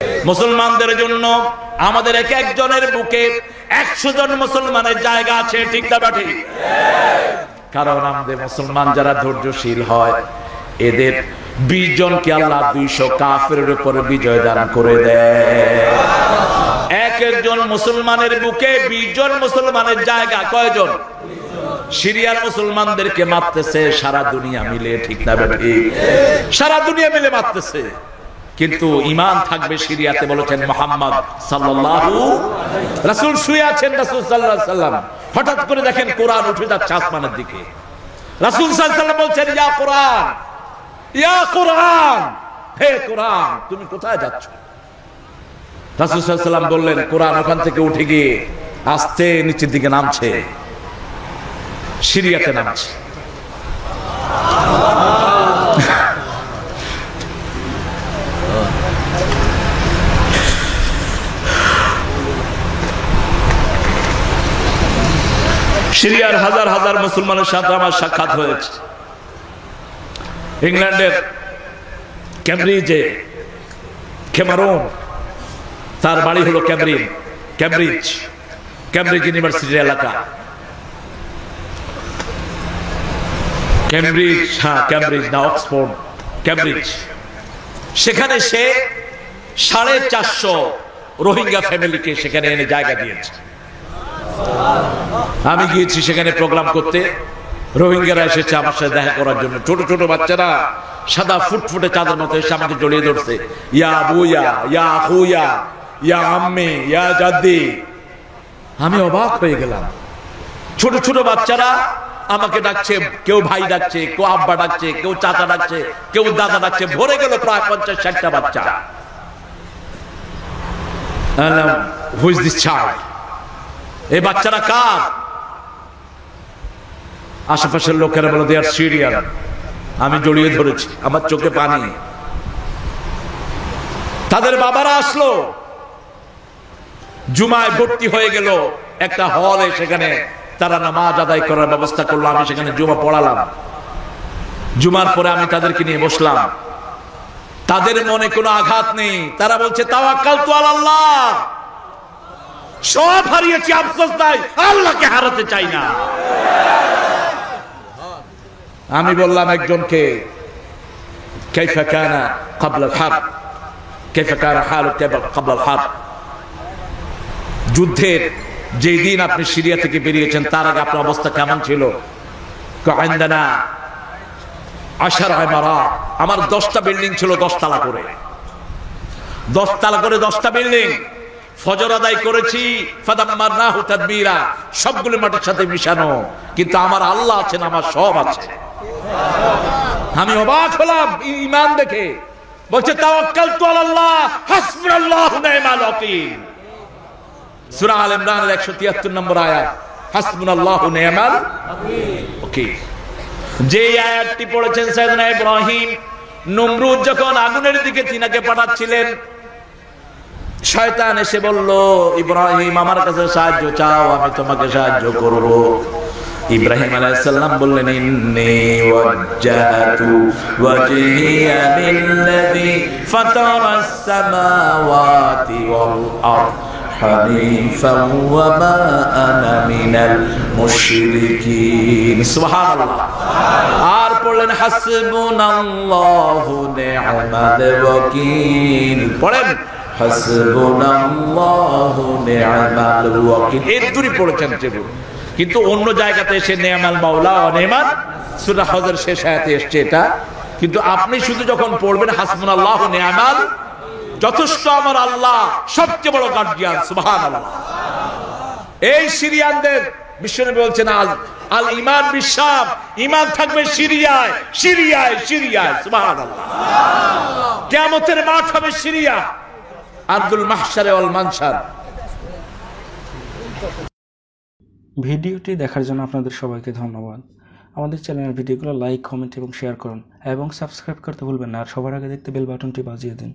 মুসলমানদের জন্য আমাদের এক একজনের বুকে 100 জন মুসলমানের জায়গা আছে, ঠিক না ঠিক? কারণ আমাদের মুসলমান যারা ধৈর্যশীল হয়, এদের 20 জনকে আল্লাহ 200 কাফেরের উপরে বিজয় দান করে দেয়। এক একজন মুসলমানের বুকে 20 জন মুসলমানের জায়গা। কয়জন? সিরিয়ার মুসলমানদেরকে মারতেছে সারা দুনিয়া মিলে, ঠিক না ঠিক? সারা দুনিয়া মিলে মারতেছে, কিন্তু ঈমান থাকবে সিরিয়াতে। বলেছেন মুহাম্মদ সাল্লাল্লাহু, রাসূল শুয়ে আছেন, রাসূল সাল্লাল্লাহু আলাইহি সাল্লাম হঠাৎ করে দেখেন কোরআন উঠে যাচ্ছে আসমানের দিকে। রাসূল সাল্লাল্লাহু আলাইহি সাল্লাম বলছেন, ইয়া কোরআন, ইয়া কোরআন, হে কোরআন তুমি কোথায় যাচ্ছ? রাসূল সাল্লাল্লাহু আলাইহি সাল্লাম বললেন, কোরআন ওখান থেকে উঠে গিয়ে আস্তে নিচের দিকে নামছে, সিরিয়াতে নামছে। সিরিয়ার হাজার হাজার মুসলমানের সাথে আমার সাক্ষাৎ হয়েছে। ইংল্যান্ডের ক্যামব্রিজে, ক্যামেরন, তার বাড়ি হলো ক্যামব্রিজ ইউনিভার্সিটির এলাকা। ক্যামব্রিজ না অক্সফোর্ড, ক্যামব্রিজ। সেখানে সে 450 রোহিঙ্গা ফ্যামিলিকে সেখানে এনে জায়গা দিয়েছে। আমি গিয়েছি সেখানে প্রোগ্রাম করতে। রোহিঙ্গারা এসেছে আমার সাথে দেখা করার জন্য। ছোট ছোট বাচ্চারা সাদা ফুটফুটে চাঁদের মতো এসে আমাকে জড়িয়ে ধরছে, ইয়া আবুয়া, ইয়া আখুয়া, ইয়া আম্মি, ইয়া জাদ্দি। আমি অবাক হয়ে গেলাম। ছোট ছোট বাচ্চারা আমাকে ডাকছে, কেউ ভাই ডাকছে, কেউ আব্বা ডাকছে, কেউ চাচা ডাকছে, কেউ দাদা ডাকছে। ভরে গেল প্রায় 50-60টা বাচ্চা। Who is this child? এই বাচ্চারা কার? আশেপাশের লোকেরা বলে, দে আর সিরিয়ান। আমি জড়িয়ে ধরেছি, আমার চোখে পানি। তাদের বাবারা আসলো, জুমায় ভর্তি হয়ে গেল একটা হলে। সেখানে তারা নামাজ আদায় করার ব্যবস্থা করলো। আমি সেখানে জুমা পড়ালাম। জুমার পরে আমি তাদেরকে নিয়ে বসলাম। তাদের মনে কোনো আঘাত নেই। তারা বলছে, তাওয়াক্কালতু আলাল্লাহ। সব হারিয়েছি, আফসোস নাই, আল্লাহকে হারাতে চাই না। আমি বললাম একজনকে, কাইফা কানা ক্বাবলা আল হারব, কাইফা কানা হালুকা ক্বাবলা আল হারব। যুদ্ধের যেই দিন আপনি সিরিয়া থেকে বেরিয়েছেন তার আগে আপনার অবস্থা কেমন ছিল? আইন্দানা 10 ইমারাত। আমার 10টা বিল্ডিং ছিল, 10 তালা করে, 10 তালা করে 10টা বিল্ডিং। ফজর আদায় করেছি, ফাদাম্মারনাহু তাদবীরা, সবগুলো মাটির সাথে মিশানো। কিন্তু আমার আল্লাহ আছেন, আমার সব আছে। আমি অবাক হলাম ঈমান দেখে। বলছে, তাওয়াক্কালতু আলাল্লাহ, হাসবুনাল্লাহু নি'মাল ওয়াকিল। সূরা আল ইমরানের 173 নম্বর আয়াত, হাসবুনাল্লাহু নি'মাল ওয়াকিল। যে আয়াতটি পড়েছেন সাইয়েদনা ইব্রাহিম, নমরুদ যখন আগুনের দিকে তিনাকে পাঠাচ্ছিলেন, শয়তান এসে বলল, ইব্রাহিম আমার কাছে সাহায্য চাও, আমি তোমাকে সাহায্য করব। ইব্রাহিম আলাইহিস সালাম বললেন, ইন্নী ওয়াজ্জাহতু ওয়াজহিয়া লিল্লাযী ফাতারাস সামাওয়াতি ওয়াল আরদ হানিফান ওয়া মা আনা মিনাল মুশরিকিন। সুবহানাল্লাহ। আর পড়লেন, হাসবুনাল্লাহু নি'মাল ওয়াকিল। পড়েন, হাসবুনাল্লাহু নি'মাল ওয়াকিল। এই দুটি পড়েছেন যেগুলো। কিন্তু অন্য জায়গাতে এসে নি'মাল মাওলা ওয়া নি'মাল, সূরা হজর শেষ আয়াতে এসেছে এটা। কিন্তু আপনি শুধু যখন পড়বেন হাসবুনাল্লাহু নি'মাল, যথেষ্ট আমার আল্লাহ, সবচেয়ে বড় গার্ডিয়ান। সুবহানাল্লাহ। এই সিরিয়ানদের বিশ্বনবী বলছেন, আল ঈমান বিশাম, ঈমান থাকবে সিরিয়ায়, সিরিয়ায়, সিরিয়ায়। সুবহানাল্লাহ। কিয়ামতের মাঠ হবে সিরিয়া, আরদুল মাহশারে ওয়াল মানশার। ভিডিওটি দেখার জন্য আপনাদের সবাইকে ধন্যবাদ। আমাদের চ্যানেলের ভিডিওগুলো লাইক, কমেন্ট এবং শেয়ার করুন এবং সাবস্ক্রাইব করতে ভুলবেন না। আর সবার আগে দেখতে বেল বাটনটি বাজিয়ে দিন।